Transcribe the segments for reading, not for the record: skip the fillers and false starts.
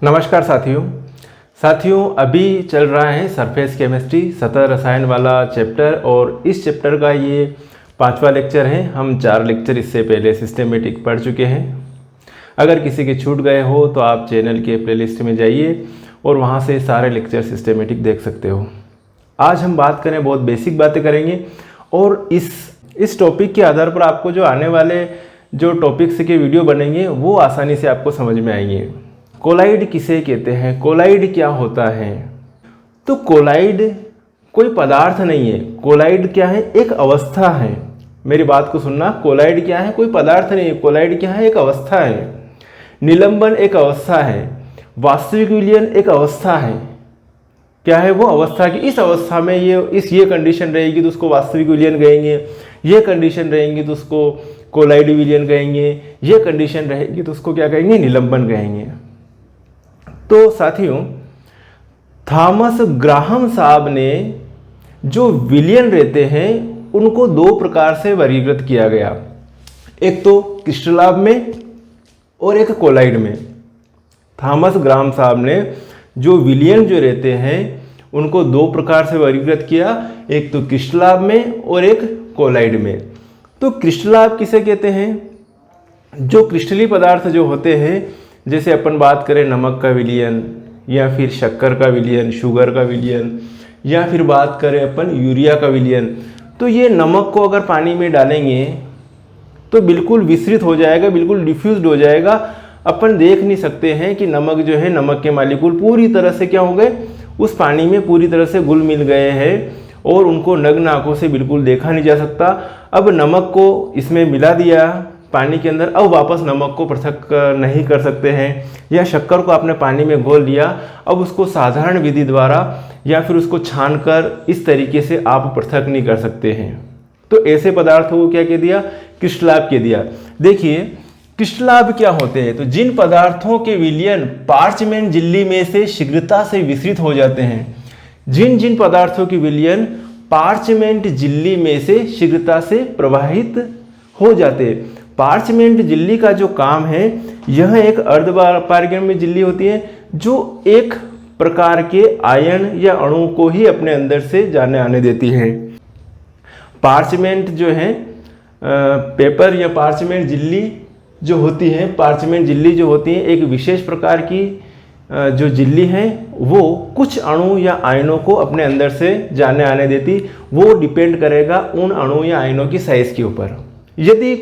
नमस्कार साथियों अभी चल रहा है सरफेस केमिस्ट्री सतह रसायन वाला चैप्टर और इस चैप्टर का ये 5वां लेक्चर है। हम 4 लेक्चर इससे पहले सिस्टमेटिक पढ़ चुके हैं। अगर किसी के छूट गए हो तो आप चैनल के प्लेलिस्ट में जाइए और वहाँ से सारे लेक्चर सिस्टमेटिक देख सकते हो। आज हम बात करें, बहुत बेसिक बातें करेंगे और इस टॉपिक के आधार पर आपको जो आने वाले जो टॉपिक्स के वीडियो बनेंगे वो आसानी से आपको समझ में आएंगे। कोलाइड किसे कहते हैं, कोलाइड क्या होता है? तो कोलाइड कोई पदार्थ नहीं है। कोलाइड क्या है? एक अवस्था है। मेरी बात को सुनना, कोलाइड क्या है? कोई पदार्थ नहीं है। कोलाइड क्या है? एक अवस्था है। निलंबन एक अवस्था है। वास्तविक विलयन एक अवस्था है। क्या है वो अवस्था की? इस अवस्था में ये कंडीशन रहेगी तो उसको वास्तविक विलयन कहेंगे। ये कंडीशन रहेंगी तो उसको कोलाइड विलयन कहेंगे। ये कंडीशन रहेगी तो उसको क्या कहेंगे? निलंबन कहेंगे। तो साथियों, थॉमस ग्राहम साहब ने जो विलयन रहते हैं उनको 2 प्रकार से वर्गीकृत किया गया, एक तो क्रिस्टलाब में और एक कोलाइड में। थॉमस ग्राहम साहब ने जो विलयन जो रहते हैं उनको 2 प्रकार से वर्गीकृत किया, एक तो क्रिस्टलाब में और एक कोलाइड में। तो क्रिस्टलाब किसे कहते हैं? जो क्रिस्टलीय पदार्थ जो होते हैं, जैसे अपन बात करें नमक का विलयन या फिर शक्कर का विलयन, शुगर का विलयन, या फिर बात करें अपन यूरिया का विलयन, तो ये नमक को अगर पानी में डालेंगे तो बिल्कुल विस्तृत हो जाएगा, बिल्कुल डिफ्यूज्ड हो जाएगा। अपन देख नहीं सकते हैं कि नमक जो है, नमक के मालिक्यूल पूरी तरह से क्या हो गए, उस पानी में पूरी तरह से घुल मिल गए हैं और उनको नग्न आंखों से बिल्कुल देखा नहीं जा सकता। अब नमक को इसमें मिला दिया पानी के अंदर, अब वापस नमक को पृथक नहीं कर सकते हैं, या शक्कर को आपने पानी में घोल लिया, अब उसको साधारण विधि द्वारा या फिर उसको छानकर इस तरीके से आप पृथक नहीं कर सकते हैं। तो ऐसे पदार्थों को क्या कह दिया? क्रिस्टलाब कह दिया। देखिए क्रिस्टलाब क्या होते हैं? तो जिन पदार्थों के विलयन पार्चमेंट झिल्ली में से शीघ्रता से विसरित हो जाते हैं, जिन पदार्थों के विलयन पार्चमेंट झिल्ली में से शीघ्रता से प्रवाहित हो जाते हैं। पार्चमेंट झिल्ली का जो काम है, यह एक अर्धपारगम्य झिल्ली होती है जो एक प्रकार के आयन या अणु को ही अपने अंदर से जाने आने देती है। पार्चमेंट जो है पेपर या पार्चमेंट झिल्ली जो होती है, पार्चमेंट झिल्ली जो होती है एक विशेष प्रकार की जो झिल्ली है, वो कुछ अणु या आयनों को अपने अंदर से जाने आने देती। वो डिपेंड करेगा उन अणु या आयनों की साइज के ऊपर। यदि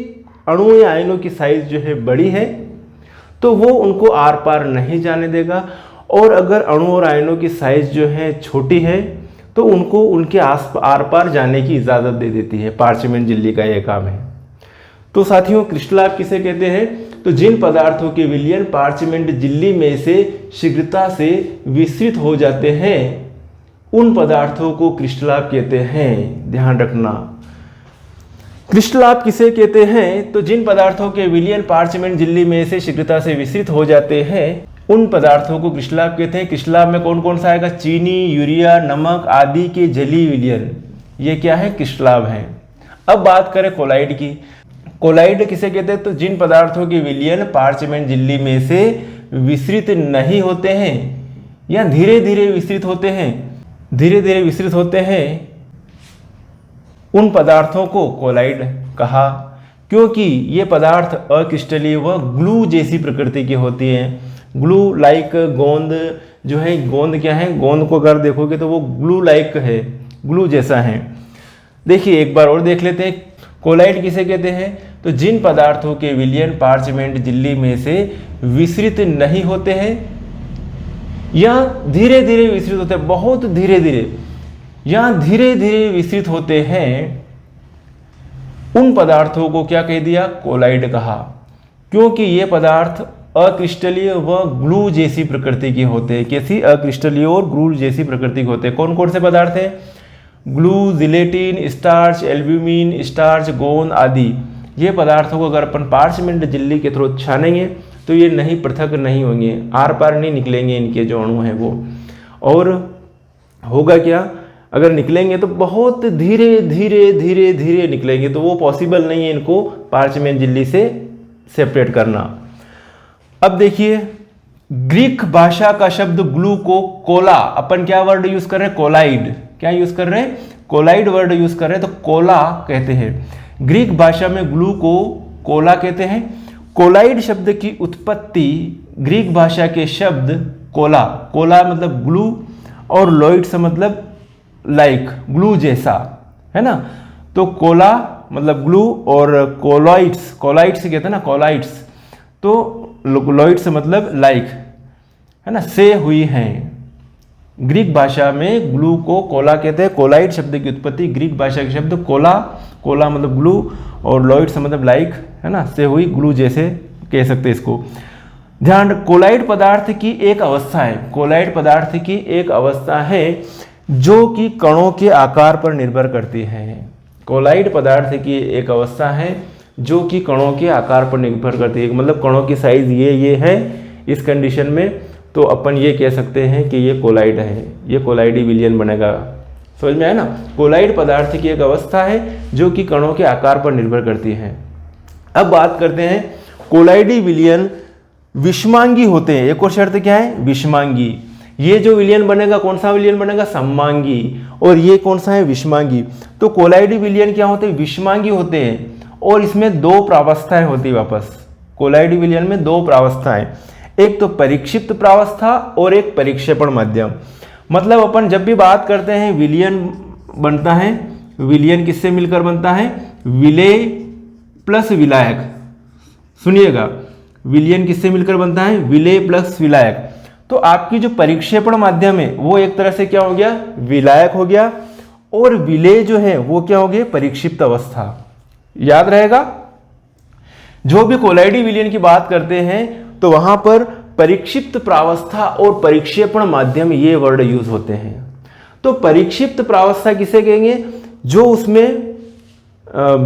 अणु या आयनों की साइज जो है बड़ी है तो वो उनको आर पार नहीं जाने देगा, और अगर अणु और आयनों की साइज जो है छोटी है तो उनको उनके आर पार जाने की इजाज़त दे देती है। पार्चमेंट झिल्ली का यह काम है। तो साथियों, क्रिस्टलाब किसे कहते हैं? तो जिन पदार्थों के विलयन पार्चमेंट झिल्ली में से शीघ्रता से विसरित हो जाते हैं उन पदार्थों को क्रिस्टलाब कहते हैं। ध्यान रखना, क्रिस्टलाब किसे कहते हैं? तो जिन पदार्थों के विलयन पार्चमेंट झिल्ली में से शीघ्रता से विसरित हो जाते हैं उन पदार्थों को क्रिस्टलाब कहते हैं। क्रिस्टलाब में कौन कौन सा आएगा? चीनी, यूरिया, नमक आदि के जलीय विलयन, ये क्या है? क्रिस्टलाब है। अब बात करें कोलाइड की। कोलाइड किसे कहते हैं? तो जिन पदार्थों के विलयन पार्चमेंट झिल्ली में से विसरित नहीं होते हैं या धीरे धीरे विसरित होते हैं, उन पदार्थों को कोलाइड कहा, क्योंकि ये पदार्थ अक्रिस्टलीय व ग्लू जैसी प्रकृति की होती हैं। ग्लू लाइक गोंद जो है, गोंद क्या है? गोंद को अगर देखोगे तो वो ग्लू लाइक है, ग्लू जैसा है। देखिए एक बार और देख लेते हैं, कोलाइड किसे कहते हैं? तो जिन पदार्थों के विलयन पार्चमेंट झिल्ली में से विसरित नहीं होते हैं या धीरे धीरे विसरित होते हैं, बहुत धीरे धीरे या धीरे धीरे विसरित होते हैं, उन पदार्थों को क्या कह दिया? कोलाइड कहा, क्योंकि ये पदार्थ अक्रिस्टलीय व ग्लू जैसी प्रकृति के होते हैं। कैसी? अक्रिस्टलीय और ग्लू जैसी प्रकृति के होते हैं। कौन कौन से पदार्थ हैं? Glue, gelatin, starch, albumin, starch, गोंद आदि। ये पदार्थों को अगर अपन पार्चमेंट झिल्ली के थ्रू छानेंगे तो ये नहीं पृथक नहीं होंगे, आर पार नहीं निकलेंगे इनके जो अणु हैं वो। और होगा क्या? अगर निकलेंगे तो बहुत धीरे धीरे धीरे धीरे निकलेंगे, तो वो पॉसिबल नहीं है इनको पार्चमेंट झिल्ली से सेपरेट करना। अब देखिए ग्रीक भाषा का शब्द ग्लू को कोला, अपन क्या वर्ड यूज कर रहे हैं, कोलाइड, क्या यूज कर रहे हैं, कोलाइड वर्ड यूज कर रहे हैं, तो कोला कहते हैं। ग्रीक भाषा में ग्लू को कोला कहते हैं। कोलाइड शब्द की उत्पत्ति ग्रीक भाषा के शब्द कोला, कोला मतलब ग्लू और लॉइड्स मतलब लाइक, ग्लू जैसा, है ना। तो कोला मतलब ग्लू और कोलॉइड्स, कोलाइड्स कहते हैं ना, कोलाइड्स, तो लॉइड्स मतलब लाइक, है ना, से हुई हैं। ग्रीक भाषा में ग्लू को कोला कहते हैं। कोलाइड शब्द की उत्पत्ति ग्रीक भाषा के शब्द कोला, कोला मतलब ग्लू और लॉइड्स मतलब लाइक, है ना, से हुई, ग्लू जैसे कह सकते हैं इसको। ध्यान, कोलाइड पदार्थ की एक अवस्था है, कोलाइड पदार्थ की एक अवस्था है जो कि कणों के आकार पर निर्भर करती है। कोलाइड पदार्थ की एक अवस्था है जो कि कणों के आकार पर निर्भर करती है, मतलब कणों की साइज ये है इस कंडीशन में, तो अपन ये कह सकते हैं कि ये कोलाइड है, ये कोलाइडी विलयन बनेगा। समझ में आया ना। कोलाइड पदार्थ की एक अवस्था है जो कि कणों के आकार पर निर्भर करती है। अब बात करते हैं, कोलाइडी विलयन विषमांगी होते हैं। एक और शर्त क्या है, विषमांगी। ये जो विलयन बनेगा कौन सा विलयन बनेगा, सममांगी, और ये कौन सा है, विषमांगी। तो कोलाइडी विलयन क्या होते हैं, विषमांगी होते हैं, और इसमें दो प्रावस्थाएं होती है। वापस कोलाइडी विलयन में दो प्रावस्थाएं, एक तो परिक्षिप्त प्रावस्था और एक परिक्षेपण माध्यम। मतलब अपन जब भी बात करते हैं विलयन बनता है, विलयन किससे मिलकर बनता है, विलेय प्लस विलायक। सुनिएगा, विलयन किससे मिलकर बनता है, विलेय प्लस विलायक। तो आपकी जो परिक्षेपण माध्यम है वो एक तरह से क्या हो गया, विलायक हो गया, और विलेय जो है वो क्या हो गया, परिक्षिप्त अवस्था। याद रहेगा, जो भी कोलाइडी विलयन की बात करते हैं तो वहां पर परिक्षिप्त प्रावस्था और परिक्षेपण माध्यम ये वर्ड यूज होते हैं। तो परिक्षिप्त प्रावस्था किसे कहेंगे, जो उसमें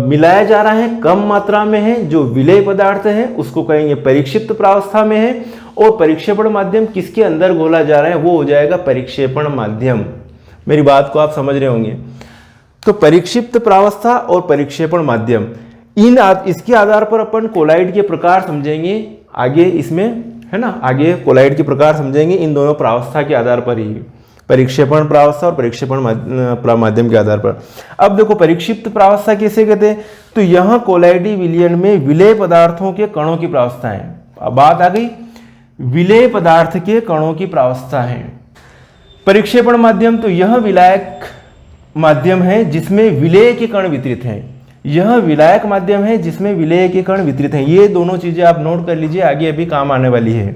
मिलाया जा रहा है कम मात्रा में है, जो विलेय पदार्थ है उसको कहेंगे परिक्षिप्त प्रावस्था में है, और परिक्षेपण माध्यम किसके अंदर घोला जा रहा है वो हो जाएगा परिक्षेपण माध्यम। मेरी बात को आप समझ रहे होंगे। तो परिक्षिप्त प्रावस्था और परिक्षेपण माध्यम, इसके आधार पर अपन कोलाइड के प्रकार समझेंगे आगे इसमें, है ना, आगे कोलाइड के प्रकार समझेंगे इन दोनों प्रावस्था के आधार पर ही, परिक्षेपण प्रावस्था और परिक्षेपण माध्यम के आधार पर। अब देखो परिक्षिप्त प्रावस्था किसे कहते हैं, तो यहां कोलाइडी विलयन में विलेय पदार्थों के कणों की प्रावस्था है। अब बात आ गई, विलेय पदार्थ के कणों की प्रावस्था है। परिक्षेपण माध्यम, तो यह विलायक माध्यम है जिसमें विलेय के कण वितरित हैं, यह विलायक माध्यम है जिसमें विलेय के कण वितरित हैं। ये दोनों चीजें आप नोट कर लीजिए, आगे अभी काम आने वाली है।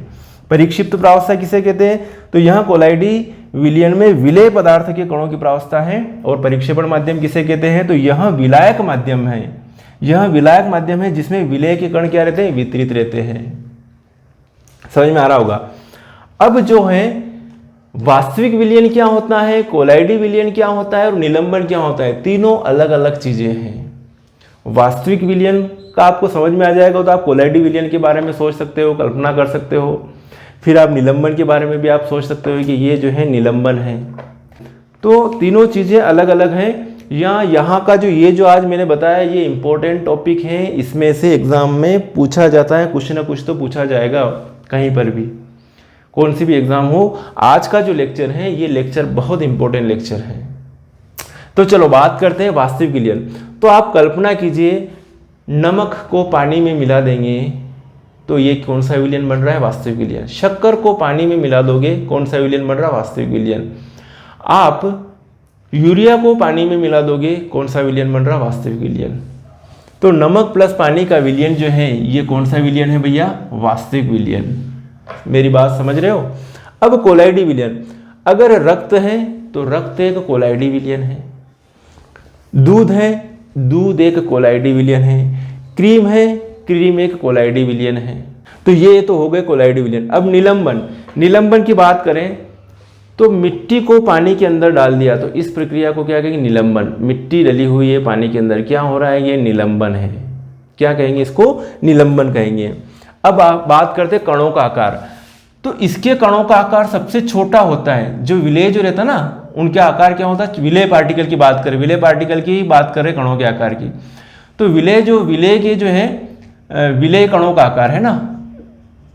परिक्षिप्त प्रावस्था किसे कहते हैं, तो यहां कोलाइडी विलयन में विलेय पदार्थ के कणों की प्रावस्था है। और परिक्षेपण माध्यम किसे कहते हैं, तो यह विलायक माध्यम है, यह विलायक माध्यम है जिसमें विलेय के कण क्या रहते हैं, वितरित रहते हैं। समझ में आ रहा होगा। अब जो है वास्तविक विलयन क्या होता है, कोलाइडी विलयन क्या होता है और निलंबन क्या होता है, तीनों अलग अलग चीजें हैं। वास्तविक विलयन का आपको समझ में आ जाएगा तो आप कोलाइडी विलयन के बारे में सोच सकते हो, कल्पना कर सकते हो। फिर आप निलंबन के बारे में भी आप सोच सकते हो कि ये जो है निलंबन है। तो तीनों चीजें अलग अलग हैं। यहाँ का जो ये जो आज मैंने बताया ये इंपॉर्टेंट टॉपिक है, इसमें से एग्जाम में पूछा जाता है, कुछ ना कुछ तो पूछा जाएगा कहीं पर भी, कौन सी भी एग्जाम हो। आज का जो लेक्चर है ये लेक्चर बहुत इंपॉर्टेंट लेक्चर है। तो चलो बात करते हैं वास्तविक विलयन। तो आप कल्पना कीजिए नमक को पानी में मिला देंगे तो ये कौन सा विलयन बन रहा है, वास्तविक विलयन। शक्कर को पानी में मिला दोगे कौन सा विलयन बन रहा है, वास्तविक विलयन। आप यूरिया को पानी में मिला दोगे कौन सा विलयन बन रहा है, वास्तविक विलयन। तो नमक प्लस पानी का विलयन जो है ये कौन सा विलयन है भैया, वास्तविक विलयन। मेरी बात समझ रहे हो। अब कोलाइडी विलयन, अगर रक्त है तो रक्त एक कोलाइडी विलयन है, दूध है दूध एक कोलाइडी विलयन है, क्रीम है क्रीम एक कोलाइडी विलयन है। तो ये तो हो गए कोलाइडी विलयन। अब निलंबन, निलंबन की बात करें तो मिट्टी को पानी के अंदर डाल दिया तो इस प्रक्रिया को क्या कहेंगे, निलंबन। मिट्टी डली हुई है पानी के अंदर, क्या हो रहा है, ये निलंबन है। क्या कहेंगे इसको, निलंबन कहेंगे। अब आप बात करते हैं कणों का आकार। तो इसके कणों का आकार सबसे छोटा होता है, जो विलेय जो रहता है ना उनके आकार क्या होता है, विलेय पार्टिकल की बात करें, विलेय पार्टिकल की बात करें कणों के आकार की। तो विलेय के जो है विलेय कणों का आकार है ना,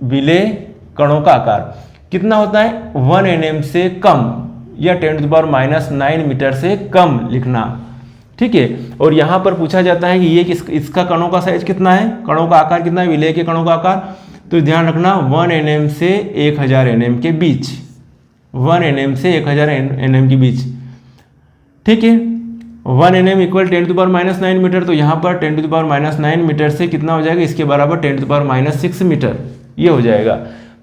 विलेय कणों का आकार कितना होता है 1 nm से कम या 10⁻⁹ मीटर से कम लिखना, ठीक है। और यहाँ पर पूछा जाता है कि ये इसका कणों का साइज कितना है, कणों का आकार कितना है, विलेय के कणों का आकार, तो ध्यान रखना 1 nm से 1000 nm के बीच, 1 nm से 1000 nm के बीच, ठीक है। 1 nm इक्वल 10⁻⁹ मीटर, तो यहाँ पर 10⁻⁹ मीटर से कितना हो जाएगा, इसके बराबर 10⁻�6 मीटर ये हो जाएगा।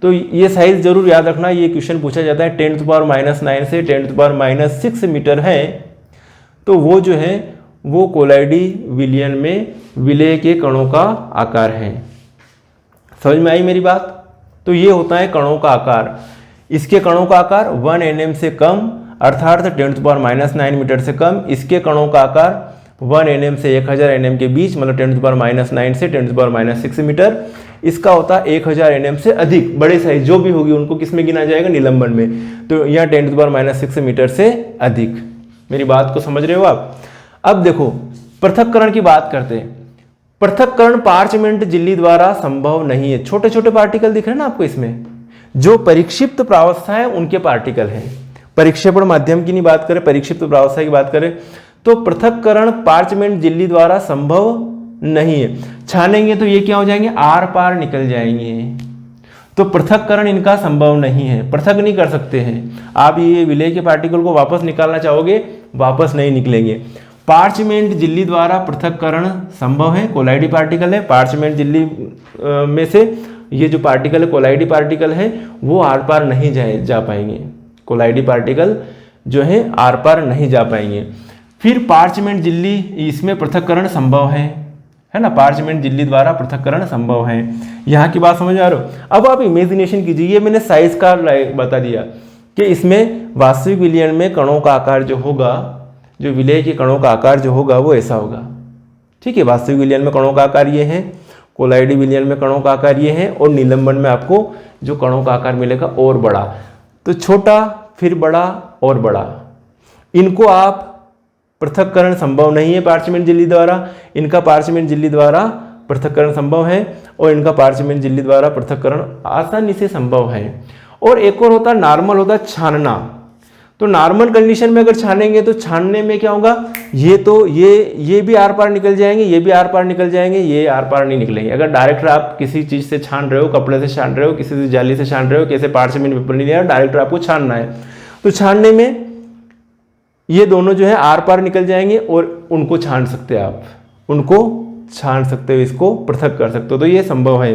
तो ये साइज जरूर याद रखना, ये क्वेश्चन पूछा जाता है 10⁻⁹ से 10⁻�6 मीटर है, तो वो जो है वो कोलाइडी विलयन में विलेय के कणों का आकार है। समझ में आई मेरी बात? तो ये होता है कणों का आकार। इसके कणों का आकार 1 nm से कम अर्थात 10⁻⁹ मीटर से कम, इसके कणों का आकार 1 nm से 1000 nm के बीच, मतलब 10⁻⁹ से 10⁻�6 मीटर। इसका होता है 1000 nm से अधिक, बड़े साइज जो भी होगी उनको किस में गिना जाएगा, निलंबन में, तो यहाँ 10⁻�6 मीटर से अधिक। मेरी बात को समझ रहे हो आप? अब देखो पृथक्करण की बात करते हैं। पृथक्करण पार्चमेंट झिल्ली द्वारा संभव नहीं है। छोटे छोटे पार्टिकल दिख रहे हैं ना आपको इसमें, जो परिक्षिप्त प्रावस्था है उनके पार्टिकल हैं। परिक्षेपण माध्यम की नहीं बात करें, परिक्षिप्त प्रावस्था की बात करें, तो पृथक्करण पार्चमेंट झिल्ली द्वारा संभव नहीं है। छानेंगे तो ये क्या हो जाएंगे, आर पार निकल जाएंगे, तो पृथक्करण इनका संभव नहीं है, पृथक नहीं कर सकते हैं। आप ये विलेय के पार्टिकल को वापस निकालना चाहोगे, वापस नहीं निकलेंगे। पार्चमेंट झिल्ली द्वारा पृथक्करण संभव है, कोलाइडी पार्टिकल है। पार्चमेंट झिल्ली में से ये जो पार्टिकल है, कोलाइडी पार्टिकल है, वो आर पार नहीं जा पाएंगे। कोलाइडी पार्टिकल जो है आर पार नहीं जा पाएंगे। फिर पार्चमेंट झिल्ली, इसमें पृथक्करण संभव है ना, पार्चमेंट झिल्ली द्वारा पृथक्करण संभव है। यहाँ की बात समझ आ रहे हो? अब आप इमेजिनेशन कीजिए, ये मैंने साइज का बता दिया कि इसमें वास्तविक विलयन में कणों का आकार जो होगा, जो विलेय के कणों का आकार जो होगा वो ऐसा होगा, ठीक है। वास्तविक विलयन में कणों का आकार ये है, कोलाइडी विलयन में कणों का आकार ये है, और निलंबन में आपको जो कणों का आकार मिलेगा और बड़ा, तो छोटा फिर बड़ा और बड़ा। इनको आप पृथक्करण संभव नहीं है पार्चमेंट झिल्ली द्वारा, इनका पार्चमेंट झिल्ली द्वारा पृथक्करण संभव है, और इनका पार्चमेंट झिल्ली द्वारा पृथक्करण आसानी से संभव है। और एक और होता है नॉर्मल, होता है छानना। तो नॉर्मल कंडीशन में अगर छानेंगे तो छानने में क्या होगा, ये तो ये भी आर पार निकल जाएंगे, ये भी आर पार निकल जाएंगे, ये आर पार नहीं निकलेंगे। अगर डायरेक्ट आप किसी चीज़ से छान रहे हो, कपड़े से छान रहे हो, किसी से जाली से छान रहे हो, कैसे पार्चमेंट पेपर नहीं लिया, डायरेक्ट आपको छानना है, तो छानने में ये दोनों जो है आर पार निकल जाएंगे, और उनको छान सकते हैं आप, उनको छान सकते हो, इसको पृथक कर सकते हो। तो ये संभव है।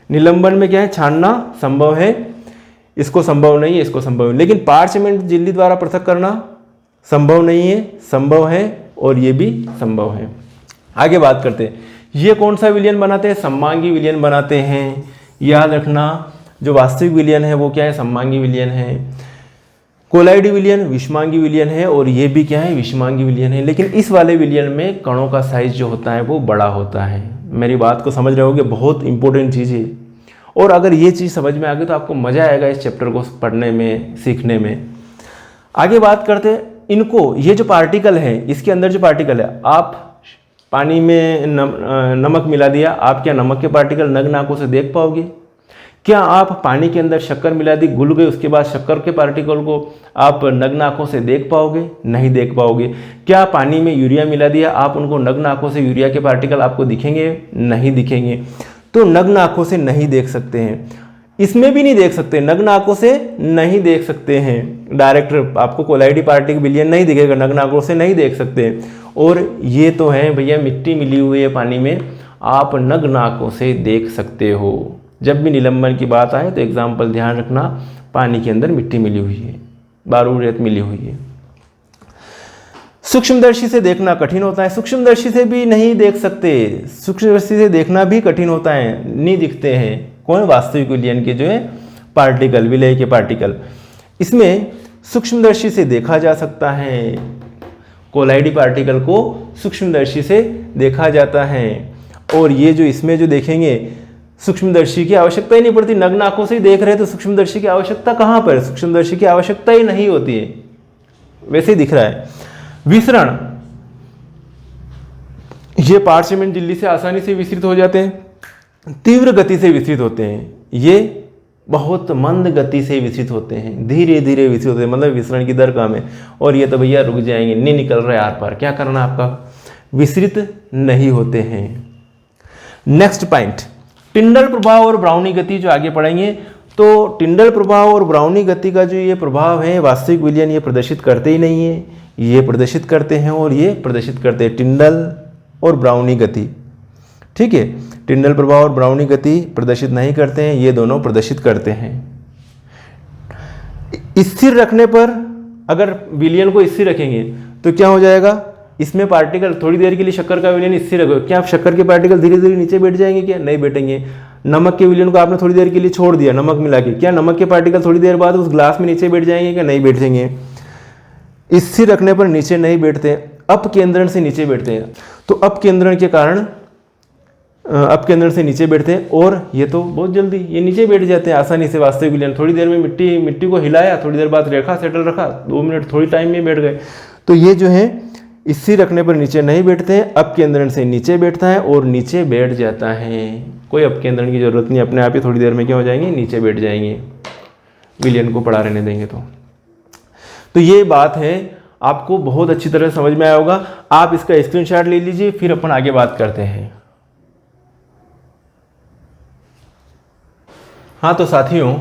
निलंबन में क्या है, छानना संभव है, इसको संभव नहीं है, इसको संभव है। लेकिन पार्चमेंट झिल्ली द्वारा पृथक करना संभव नहीं है, संभव है, और ये भी संभव है। आगे बात करते हैं, ये कौन सा विलयन बनाते हैं, सम्मांगी विलयन बनाते हैं। याद रखना, जो वास्तविक विलयन है वो क्या है, सम्मांगी विलयन है। कोलाइडी विलयन विषमांगी विलयन है, और ये भी क्या है, विषमांगी विलयन है। लेकिन इस वाले विलयन में कणों का साइज जो होता है वो बड़ा होता है। मेरी बात को समझ रहे होगे, बहुत इंपॉर्टेंट चीज़ है। और अगर ये चीज़ समझ में आ गई तो आपको मज़ा आएगा इस चैप्टर को पढ़ने में, सीखने में। आगे बात करते हैं, इनको, ये जो पार्टिकल है, इसके अंदर जो पार्टिकल है, आप पानी में नमक मिला दिया, आप क्या नमक के पार्टिकल नग्न आंखों से देख पाओगे? क्या आप पानी के अंदर शक्कर मिला दी, घुल गए, उसके बाद शक्कर के पार्टिकल को आप नग्न आंखों से देख पाओगे? नहीं देख पाओगे। क्या पानी में यूरिया मिला दिया, आप उनको नग्न आंखों से यूरिया के पार्टिकल आपको दिखेंगे? नहीं दिखेंगे। तो नग्न आंखों से नहीं देख सकते हैं, इसमें भी नहीं देख सकते, नग्न आंखों से नहीं देख सकते हैं। डायरेक्ट आपको कोलाइडी पार्टिकल विलयन नहीं दिखेगा, नग्न आंखों से नहीं देख सकते। और ये तो है भैया, मिट्टी मिली हुई है पानी में, आप नग्न आंखों से देख सकते हो। जब भी निलंबन की बात आए तो एग्जाम्पल ध्यान रखना, पानी के अंदर मिट्टी मिली हुई है, बारूद रेत मिली हुई है। सूक्ष्मदर्शी से देखना कठिन होता है, सूक्ष्मदर्शी से भी नहीं देख सकते, सूक्ष्मदर्शी से देखना भी कठिन होता है, नहीं दिखते हैं। कौन? वास्तविक विलयन के जो है पार्टिकल, विलेय के पार्टिकल। इसमें सूक्ष्मदर्शी से देखा जा सकता है, कोलाइडी पार्टिकल को सूक्ष्मदर्शी से देखा जाता है। और ये जो इसमें जो देखेंगे, सूक्ष्मदर्शी की आवश्यकता ही नहीं पड़ती, नग्न आंखों से ही देख रहे तो सूक्ष्मदर्शी की आवश्यकता कहाँ पर? सूक्ष्मदर्शी की आवश्यकता ही नहीं होती है, वैसे ही दिख रहा है। विसरण, ये पार्चमेंट झिल्ली से आसानी से विसरित हो जाते हैं, तीव्र गति से विसरित होते हैं। ये बहुत मंद गति से विसरित होते हैं, धीरे धीरे विसरित होते हैं, मतलब विसरण की दर कम है। और ये तो भैया रुक जाएंगे, नहीं निकल रहे आर पार, क्या करना आपका, विसरित नहीं होते हैं। नेक्स्ट पॉइंट, टिंडल प्रभाव और ब्राउनी गति जो आगे पढ़ेंगे। तो टिंडल प्रभाव और ब्राउनी गति का जो ये प्रभाव है, वास्तविक विलयन ये प्रदर्शित करते ही नहीं है, ये प्रदर्शित करते हैं और ये प्रदर्शित करते हैं, टिंडल और ब्राउनी गति। ठीक है, टिंडल प्रभाव और ब्राउनी गति प्रदर्शित नहीं करते हैं, ये दोनों प्रदर्शित करते हैं। स्थिर रखने पर, अगर विलयन को स्थिर रखेंगे तो क्या हो जाएगा, इसमें पार्टिकल थोड़ी देर के लिए शक्कर का विलयन स्थिर रखो, क्या आप शक्कर के पार्टिकल धीरे धीरे नीचे बैठ जाएंगे, क्या नहीं बैठेंगे। नमक के विलयन को आपने थोड़ी देर के लिए छोड़ दिया, नमक मिला के, क्या नमक के पार्टिकल थोड़ी देर बाद उस ग्लास में नीचे बैठ जाएंगे, क्या नहीं बैठेंगे। स्थिर रखने पर नीचे नहीं बैठते, अपकेंद्रण से नीचे बैठते हैं। तो अपकेंद्रण के कारण अपकेंद्रण से नीचे बैठते हैं, और ये तो बहुत जल्दी ये नीचे बैठ जाते हैं आसानी से। वास्तविक विलयन थोड़ी देर में मिट्टी को हिलाया, थोड़ी देर बाद रेखा सेटल रखा, 2 मिनट थोड़ी टाइम में बैठ गए। तो ये जो है स्थिर रखने पर नीचे नहीं बैठते हैं, अपकेंद्रण से नीचे बैठता है और नीचे बैठ जाता है। कोई अपकेंद्रण की जरूरत नहीं, अपने आप ही थोड़ी देर में क्या हो जाएंगे, नीचे बैठ जाएंगे, विलयन को पड़ा रहने देंगे। तो ये बात है, आपको बहुत अच्छी तरह समझ में आया होगा। आप इसका स्क्रीनशॉट ले लीजिए, फिर अपन आगे बात करते हैं। हाँ तो साथियों,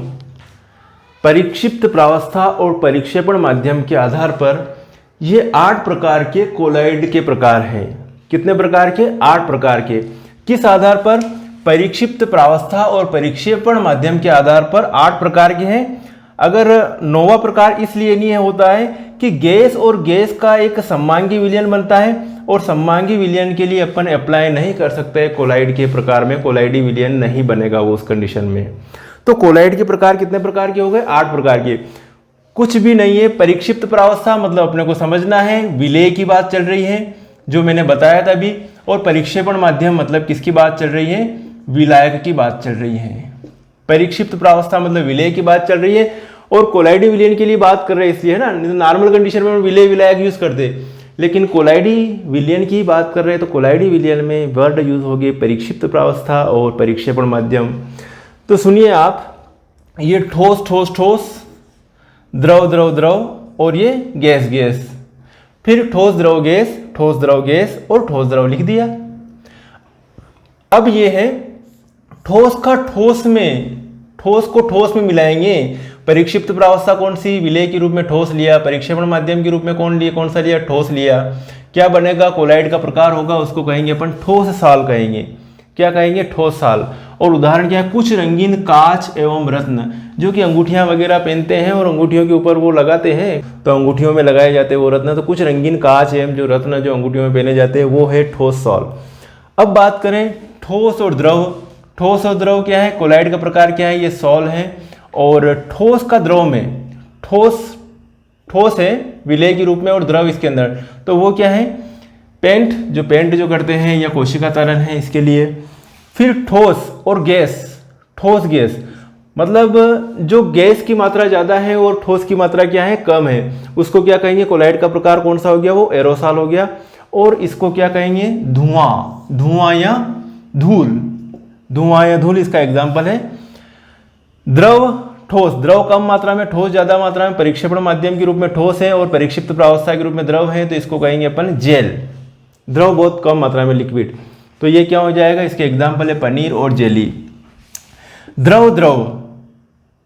परिक्षिप्त प्रावस्था और परिक्षेपण माध्यम के आधार पर ये 8 प्रकार के कोलॉइड के प्रकार हैं। कितने प्रकार के, 8 प्रकार के। किस आधार पर, परिक्षिप्त प्रावस्था और परिक्षेपण माध्यम के आधार पर 8 प्रकार के हैं। अगर 9वां प्रकार इसलिए नहीं होता है कि गैस और गैस का एक सममांगी विलयन बनता है, और सममांगी विलयन के लिए अपन अप्लाई नहीं कर सकते कोलॉइड के प्रकार में, कोलॉइडी विलयन नहीं बनेगा वो उस कंडीशन में। तो कोलॉइड के प्रकार कितने प्रकार के हो गए, 8 प्रकार के। कुछ भी नहीं है। परिक्षिप्त प्रावस्था मतलब अपने को समझना है, विलेय की बात चल रही है जो मैंने बताया था अभी, और परिक्षेपण माध्यम मतलब किसकी बात चल रही है, विलायक की बात चल रही है। परिक्षिप्त प्रावस्था मतलब विलेय की बात चल रही है, और कोलॉइडी विलयन के लिए बात कर रहे हैं इसलिए है ना, नॉर्मल कंडीशन में विलेय विलायक यूज करते, लेकिन कोलॉइडी विलयन की बात कर रहे हैं तो कोलॉइडी विलयन में वर्ड यूज हो गए परिक्षिप्त प्रावस्था और परिक्षेपण माध्यम। तो सुनिए आप, ये ठोस ठोस ठोस, द्रव द्रव द्रव और ये गैस गैस, फिर ठोस द्रव गैस, ठोस द्रव गैस और ठोस द्रव लिख दिया। अब ये है ठोस का ठोस में, ठोस को ठोस में मिलाएंगे। परिक्षिप्त प्रावस्था कौन सी, विलेय के रूप में ठोस लिया, परिक्षेपण माध्यम के रूप में कौन सा लिया, ठोस लिया। क्या बनेगा, कोलॉइड का प्रकार होगा, उसको कहेंगे अपन ठोस साल कहेंगे। क्या कहेंगे, ठोस साल। और उदाहरण क्या है, कुछ रंगीन कांच एवं रत्न, जो कि अंगूठियां वगैरह पहनते हैं और अंगूठियों के ऊपर वो लगाते हैं, तो अंगूठियों में लगाए जाते हैं वो रत्न। तो कुछ रंगीन कांच एवं जो रत्न जो अंगूठियों में पहने जाते हैं वो है ठोस सॉल। अब बात करें ठोस और द्रव। ठोस और द्रव क्या है, कोलॉइड का प्रकार क्या है, ये सॉल है। और ठोस का द्रव में, ठोस है विलेय के रूप में और द्रव इसके अंदर, तो वो क्या है, पेंट जो करते हैं या कोशिका तरल है इसके लिए। फिर ठोस और गैस, ठोस गैस मतलब जो गैस की मात्रा ज़्यादा है और ठोस की मात्रा क्या है, कम है, उसको क्या कहेंगे, कोलॉइड का प्रकार कौन सा हो गया, वो एरोसॉल हो गया। और इसको क्या कहेंगे, धुआं या धूल इसका एग्जाम्पल है। द्रव ठोस, द्रव कम मात्रा में, ठोस ज्यादा मात्रा में, परिक्षेपण माध्यम के रूप में ठोस है और परिक्षिप्त प्रावस्था के रूप में द्रव है, तो इसको कहेंगे अपन जेल। द्रव बहुत कम मात्रा में, लिक्विड, तो ये क्या हो जाएगा, इसके एग्जाम्पल है पनीर और जेली। द्रव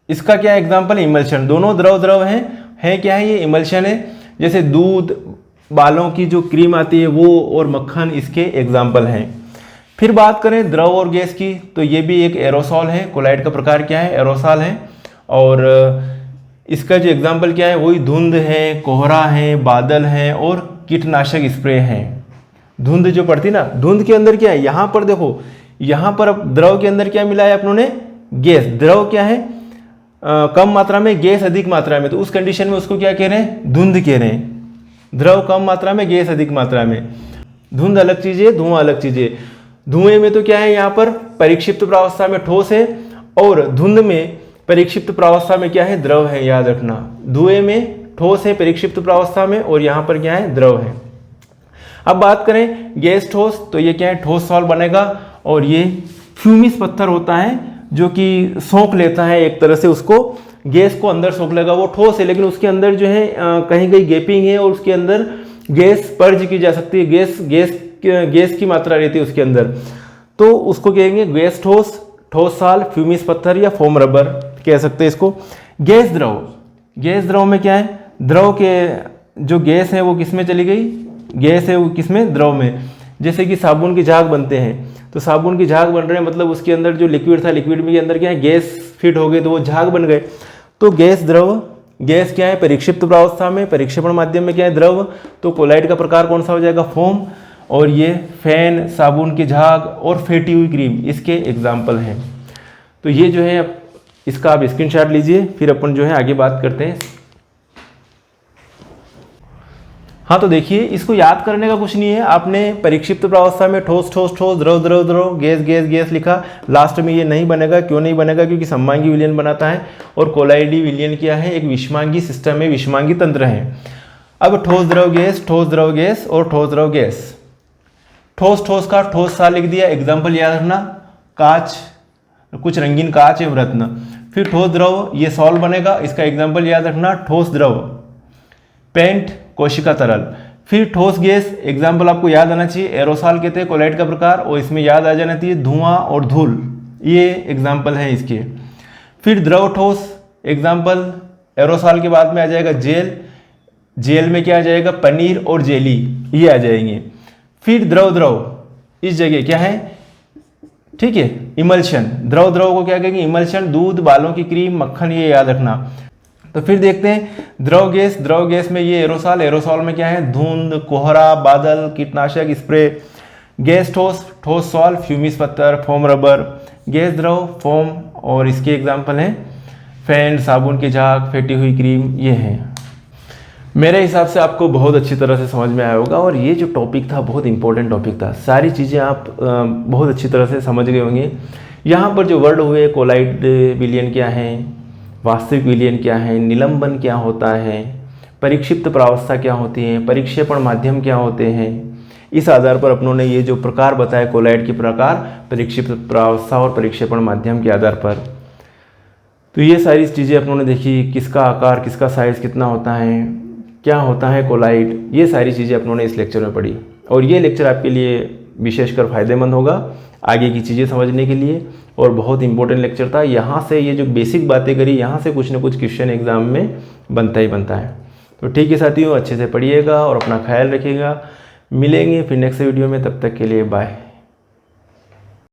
इसका क्या एग्जाम्पल है, इमल्शन। दोनों द्रव है क्या है, ये इमल्शन है। जैसे दूध, बालों की जो क्रीम आती है वो, और मक्खन इसके एग्जाम्पल हैं। फिर बात करें द्रव और गैस की, तो ये भी एक एरोसॉल है। कोलॉइड का प्रकार क्या है, एरोसॉल है। और इसका जो एग्जाम्पल क्या है, वही धुंध है, कोहरा है, बादल है और कीटनाशक स्प्रे है। धुंध जो पड़ती ना, धुंध के अंदर क्या है, यहाँ पर देखो, यहाँ पर अब द्रव के अंदर क्या मिला है अपनों ने, गैस। द्रव क्या है, कम मात्रा में, गैस अधिक मात्रा में, तो उस कंडीशन में उसको क्या कह रहे हैं, धुंध कह रहे हैं। द्रव कम मात्रा में, गैस अधिक मात्रा में। धुंध अलग चीज है, धुआं अलग चीज है। धुएं में तो क्या है, यहाँ पर परिक्षिप्त प्रावस्था में ठोस है, और धुंध में परिक्षिप्त प्रावस्था में क्या है, द्रव है, याद रखना। धुएं में ठोस है परिक्षिप्त प्रावस्था में, और यहाँ पर क्या है, द्रव है। अब बात करें गैस ठोस, तो ये क्या है, ठोस सॉल्ट बनेगा। और ये फ्यूमिस पत्थर होता है जो कि सोख लेता है एक तरह से, उसको गैस को अंदर सोख लेगा। वो ठोस है लेकिन उसके अंदर जो है कहीं कहीं गैपिंग है और उसके अंदर गैस पर्ज की जा सकती है, गैस की मात्रा रहती है उसके अंदर, तो उसको कहेंगे गैस ठोस, ठोस साल, फ्यूमिस पत्थर या फोम रबर कह सकते हैं इसको। गैस द्रव, गैस द्रव में क्या है, द्रव के जो गैस है वो किस में चली गई, गैस है वो किस में, द्रव में। जैसे कि साबुन की झाग बनते हैं, तो साबुन की झाग बन रहे हैं मतलब उसके अंदर जो लिक्विड था, लिक्विड में के अंदर क्या है, गैस फिट हो गई तो वो झाग बन गए। तो गैस द्रव, गैस क्या है परिक्षिप्त प्रावस्था में, परिक्षेपण माध्यम में क्या है द्रव, तो कोलाइड का प्रकार कौन सा हो जाएगा, फोम। और ये फैन, साबुन की झाग और फेटी हुई क्रीम इसके एग्जाम्पल हैं। तो ये जो है इसका आप स्क्रीनशॉट लीजिए, फिर अपन जो है आगे बात करते हैं। हाँ तो देखिए, इसको याद करने का कुछ नहीं है, आपने परिक्षिप्त प्रावस्था में ठोस ठोस ठोस, द्रव द्रव द्रव, गैस गैस गैस लिखा, लास्ट में ये नहीं बनेगा। क्यों नहीं बनेगा, क्योंकि सममांगी विलयन बनाता है और कोलाइडी विलयन क्या है, एक विषमांगी सिस्टम है, विषमांगी तंत्र है। अब ठोस द्रव गैस, ठोस द्रव गैस और ठोस द्रव गैस। ठोस ठोस का ठोस सा लिख दिया, एग्जाम्पल याद रखना, कांच, कुछ रंगीन कांच एवं रत्न। फिर ठोस द्रव, ये सॉल्व बनेगा, इसका एग्जाम्पल याद रखना, ठोस द्रव, पेंट, कोशिका तरल। फिर ठोस गैस, एग्जाम्पल आपको याद आना चाहिए, एरोसॉल कहते हैं कोलाइड का प्रकार, और इसमें याद आ जाना चाहिए धुआं और धूल, ये एग्जाम्पल हैं इसके। फिर द्रव ठोस, एग्जाम्पल एरोसॉल के बाद में आ जाएगा जेल, जेल में क्या आ जाएगा, पनीर और जेली, ये आ जाएंगे। फिर द्रव द्रव, इस जगह क्या है, ठीक है, इमल्शन, द्रव द्रव को क्या कहेंगे, इमल्शन, दूध, बालों की क्रीम, मक्खन, ये याद रखना। तो फिर देखते हैं द्रव गैस, द्रव गैस में ये एरोसॉल, एरोसॉल में क्या है, धुंध, कोहरा, बादल, कीटनाशक स्प्रे। गैस ठोस, ठोस सॉल्व, फ्यूमिस पत्थर, फोम रबर। गैस द्रव, फोम, और इसके एग्जाम्पल हैं फैन, साबुन की झाग, फेटी हुई क्रीम, ये हैं। मेरे हिसाब से आपको बहुत अच्छी तरह से समझ में आया होगा, और ये जो टॉपिक था बहुत इंपॉर्टेंट टॉपिक था, सारी चीज़ें आप बहुत अच्छी तरह से समझ गए होंगे। यहाँ पर जो वर्ड हुए, कोलाइड विलयन क्या है, वास्तविक विलयन क्या है, निलंबन क्या होता है, परिक्षिप्त प्रावस्था क्या होती है, परिक्षेपण माध्यम क्या होते हैं, इस आधार पर अपनों ने ये जो प्रकार बताए कोलाइड के प्रकार, परिक्षिप्त प्रावस्था और परिक्षेपण माध्यम के आधार पर, तो ये सारी चीज़ें अपनों ने देखी, किसका आकार, किसका साइज़ कितना होता है, क्या होता है कोलाइड, ये सारी चीज़ें अपनों ने इस लेक्चर में पढ़ी। और ये लेक्चर आपके लिए विशेषकर फ़ायदेमंद होगा आगे की चीज़ें समझने के लिए, और बहुत इंपॉर्टेंट लेक्चर था। यहाँ से ये जो बेसिक बातें करी, यहाँ से कुछ ना कुछ क्वेश्चन एग्जाम में बनता ही बनता है। तो ठीक है साथियों, अच्छे से पढ़िएगा और अपना ख्याल रखिएगा। मिलेंगे फिर नेक्स्ट वीडियो में, तब तक के लिए बाय।